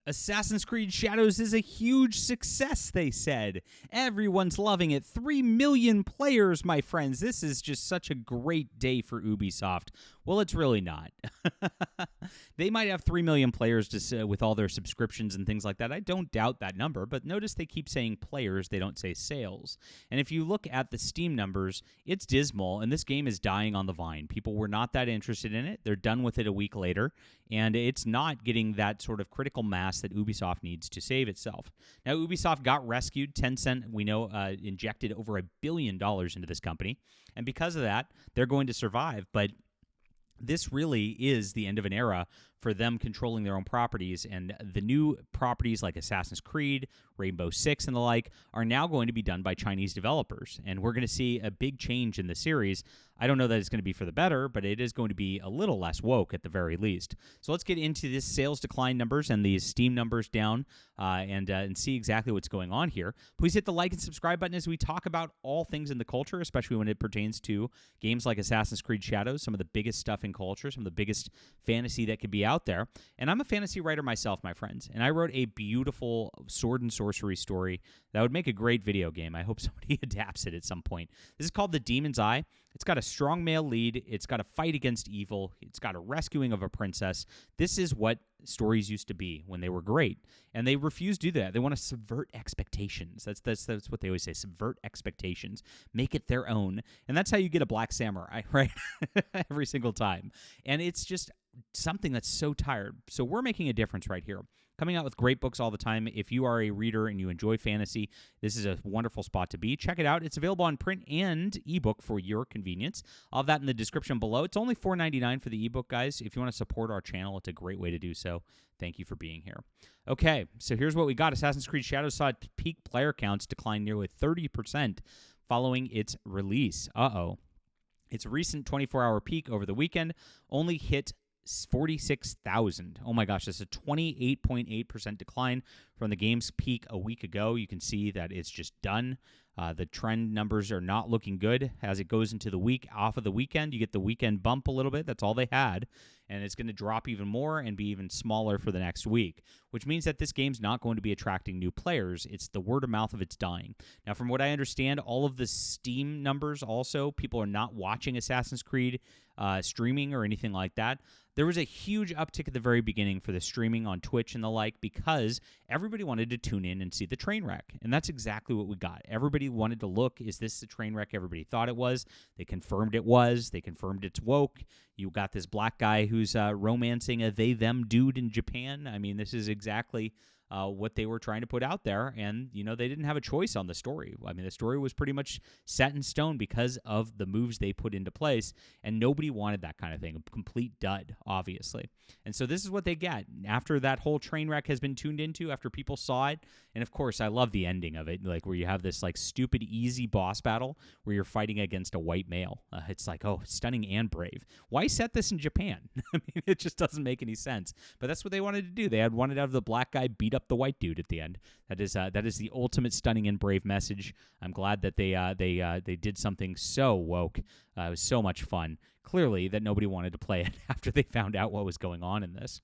Assassin's Creed Shadows is a huge success, they said. Everyone's loving it. 3 million players, my friends. This is just such a great day for Ubisoft. Well, it's really not. They might have 3 million players with all their subscriptions and things like that. I don't doubt that number, but notice they keep saying players, they don't say sales. And if you look at the Steam numbers, it's dismal, and this game is dying on the vine. People were not that interested in it. They're done with it a week later, and it's not getting that sort of critical mass that Ubisoft needs to save itself. Now, Ubisoft got rescued. Tencent, we know, injected over $1 billion into this company, and because of that, they're going to survive, but this really is the end of an era for them controlling their own properties, and the new properties like Assassin's Creed, Rainbow Six, and the like are now going to be done by Chinese developers, and we're going to see a big change in the series. I don't know that it's going to be for the better, but it is going to be a little less woke at the very least. So let's get into this sales decline numbers and these Steam numbers down and see exactly what's going on here. Please hit the like and subscribe button as we talk about all things in the culture, especially when it pertains to games like Assassin's Creed Shadows, some of the biggest stuff in culture, some of the biggest fantasy that could be out there. And I'm a fantasy writer myself, my friends, and I wrote a beautiful sword and sorcery story that would make a great video game. I hope somebody adapts it at some point. This is called The Demon's Eye. It's got a strong male lead. It's got a fight against evil. It's got a rescuing of a princess. This is what stories used to be when they were great, and they refuse to do that. They want to subvert expectations. That's what they always say: subvert expectations, make it their own, and that's how you get a Black Samurai, right? Every single time, and it's just something that's so tired. So we're making a difference right here, coming out with great books all the time. If you are a reader and you enjoy fantasy, this is a wonderful spot to be. Check it out. It's available on print and ebook for your convenience. I'll have that in the description below. It's only $4.99 for the ebook, guys. If you want to support our channel, it's a great way to do so. Thank you for being here. Okay, so here's what we got. Assassin's Creed Shadows saw peak player counts decline nearly 30% following its release. Its recent 24-hour peak over the weekend only hit 46,000. Oh my gosh, that's a 28.8% decline from the game's peak a week ago. You can see that it's just done. The trend numbers are not looking good as it goes into the week. Off of the weekend, you get the weekend bump a little bit. That's all they had. And it's going to drop even more and be even smaller for the next week, which means that this game's not going to be attracting new players. It's the word of mouth of it's dying. Now, from what I understand, all of the Steam numbers also, people are not watching Assassin's Creed streaming or anything like that. There was a huge uptick at the very beginning for the streaming on Twitch and the like because everybody wanted to tune in and see the train wreck. And that's exactly what we got. Everybody wanted to look, is this the train wreck everybody thought it was? They confirmed it was. They confirmed it's woke. You got this black guy who's romancing a they-them dude in Japan. I mean, this is exactly what they were trying to put out there, and they didn't have a choice on the story. I mean, the story was pretty much set in stone because of the moves they put into place, and nobody wanted that kind of thing. A complete dud, obviously. And so this is what they get after that whole train wreck has been tuned into, after people saw it. And of course, I love the ending of it, like where you have this like stupid easy boss battle where you're fighting against a white male. It's like, oh, stunning and brave. Why set this in Japan? I mean, it just doesn't make any sense. But that's what they wanted to do. They had wanted to have the black guy beat up the white dude at the end. That is the ultimate stunning and brave message. I'm glad that they did something so woke. It was so much fun. Clearly that nobody wanted to play it after they found out what was going on in this.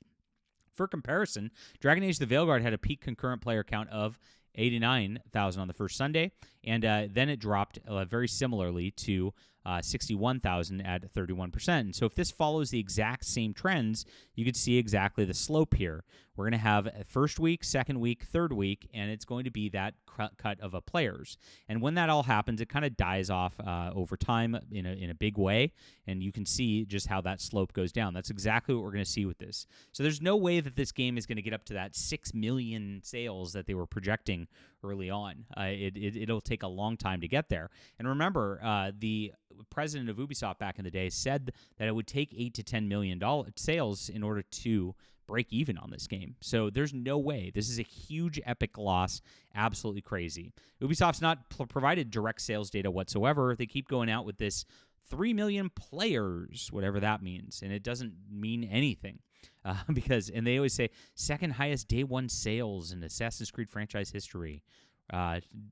For comparison, Dragon Age the Veilguard had a peak concurrent player count of 89,000 on the first Sunday, and then it dropped very similarly to 61,000 at 31%. And so if this follows the exact same trends, you could see exactly the slope here. We're going to have a first week, second week, third week, and it's going to be that cut of players. And when that all happens, it kind of dies off over time in a big way, and you can see just how that slope goes down. That's exactly what we're going to see with this. So there's no way that this game is going to get up to that 6 million sales that they were projecting early on. It'll take a long time to get there. And remember, the president of Ubisoft back in the day said that it would take $8 to $10 million sales in order to break even on this game. So there's no way. This is a huge epic loss. Absolutely crazy. Ubisoft's not provided direct sales data whatsoever. They keep going out with this 3 million players, whatever that means, and it doesn't mean anything. And they always say second highest day one sales in Assassin's Creed franchise history.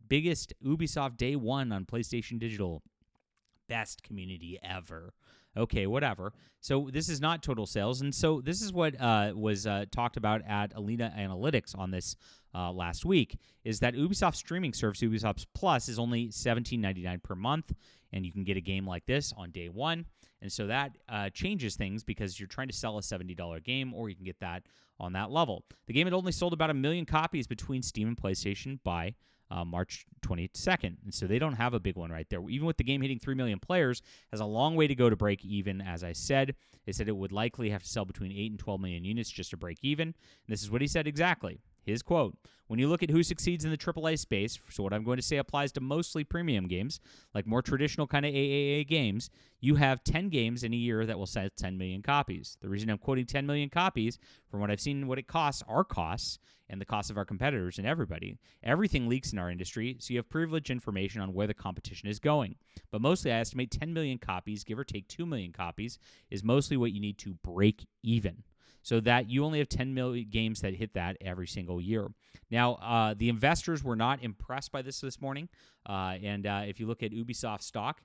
Biggest Ubisoft day one on PlayStation Digital. Best community ever. Okay, whatever. So this is not total sales, and so this is what was talked about at Alina Analytics on this last week, is that Ubisoft's streaming service, Ubisoft Plus, is only $17.99 per month, and you can get a game like this on day one. And so that changes things because you're trying to sell a $70 game, or you can get that on that level. The game had only sold about 1 million copies between Steam and PlayStation by March 22nd. And so they don't have a big one right there. Even with the game hitting 3 million players, has a long way to go to break even, as I said. They said it would likely have to sell between 8 and 12 million units just to break even. And this is what he said exactly. His quote, "When you look at who succeeds in the AAA space, so what I'm going to say applies to mostly premium games, like more traditional kind of AAA games, you have 10 games in a year that will sell 10 million copies. The reason I'm quoting 10 million copies, from what I've seen what it costs, our costs, and the costs of our competitors and everybody. Everything leaks in our industry, so you have privileged information on where the competition is going. But mostly I estimate 10 million copies, give or take 2 million copies, is mostly what you need to break even. So that you only have 10 million games that hit that every single year." Now, the investors were not impressed by this morning. And if you look at Ubisoft stock,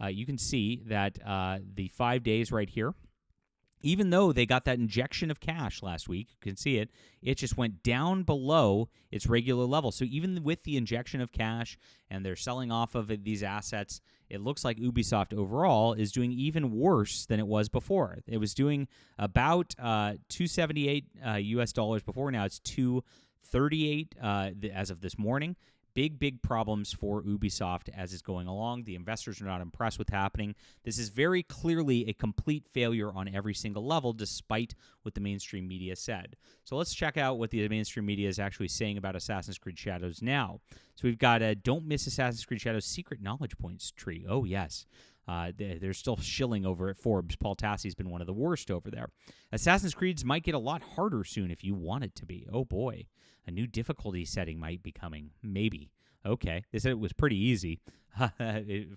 you can see that the 5 days right here, even though they got that injection of cash last week, you can see it, it just went down below its regular level. So even with the injection of cash and they're selling off of these assets, it looks like Ubisoft overall is doing even worse than it was before. It was doing about $278 US dollars before. Now it's $238 as of this morning. Big problems for Ubisoft as it's going along. The investors are not impressed with happening. This is very clearly a complete failure on every single level, despite what the mainstream media said. So let's check out what the mainstream media is actually saying about Assassin's Creed Shadows now. So we've got a "Don't Miss Assassin's Creed Shadows Secret Knowledge Points" tree. Oh, yes. They're still shilling over at Forbes. Paul Tassi's been one of the worst over there. Assassin's Creeds might get a lot harder soon if you want it to be. Oh, boy. A new difficulty setting might be coming. Maybe. Okay. They said it was pretty easy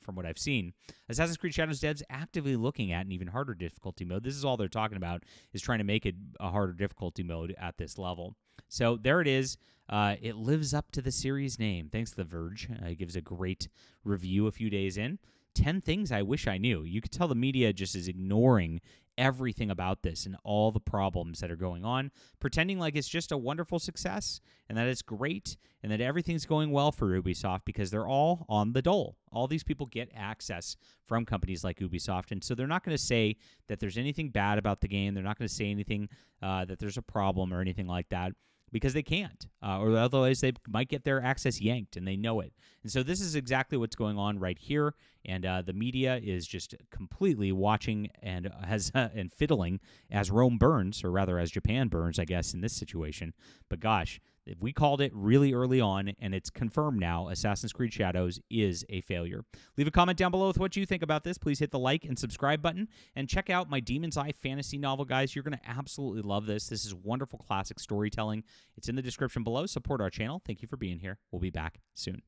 from what I've seen. Assassin's Creed Shadows devs actively looking at an even harder difficulty mode. This is all they're talking about, is trying to make it a harder difficulty mode at this level. So there it is. It lives up to the series name. Thanks to The Verge. It gives a great review a few days in. 10 things I wish I knew. You could tell the media just is ignoring everything about this and all the problems that are going on, pretending like it's just a wonderful success and that it's great and that everything's going well for Ubisoft because they're all on the dole. All these people get access from companies like Ubisoft, and so they're not going to say that there's anything bad about the game. They're not going to say anything that there's a problem or anything like that, because they can't, or otherwise they might get their access yanked, and they know it. And so this is exactly what's going on right here, and the media is just completely watching and and fiddling as Rome burns, or rather as Japan burns, I guess, in this situation. But gosh, we called it really early on, and it's confirmed now. Assassin's Creed Shadows is a failure. Leave a comment down below with what you think about this. Please hit the like and subscribe button, and check out my Demon's Eye fantasy novel, guys. You're going to absolutely love this. This is wonderful classic storytelling. It's in the description below. Support our channel. Thank you for being here. We'll be back soon.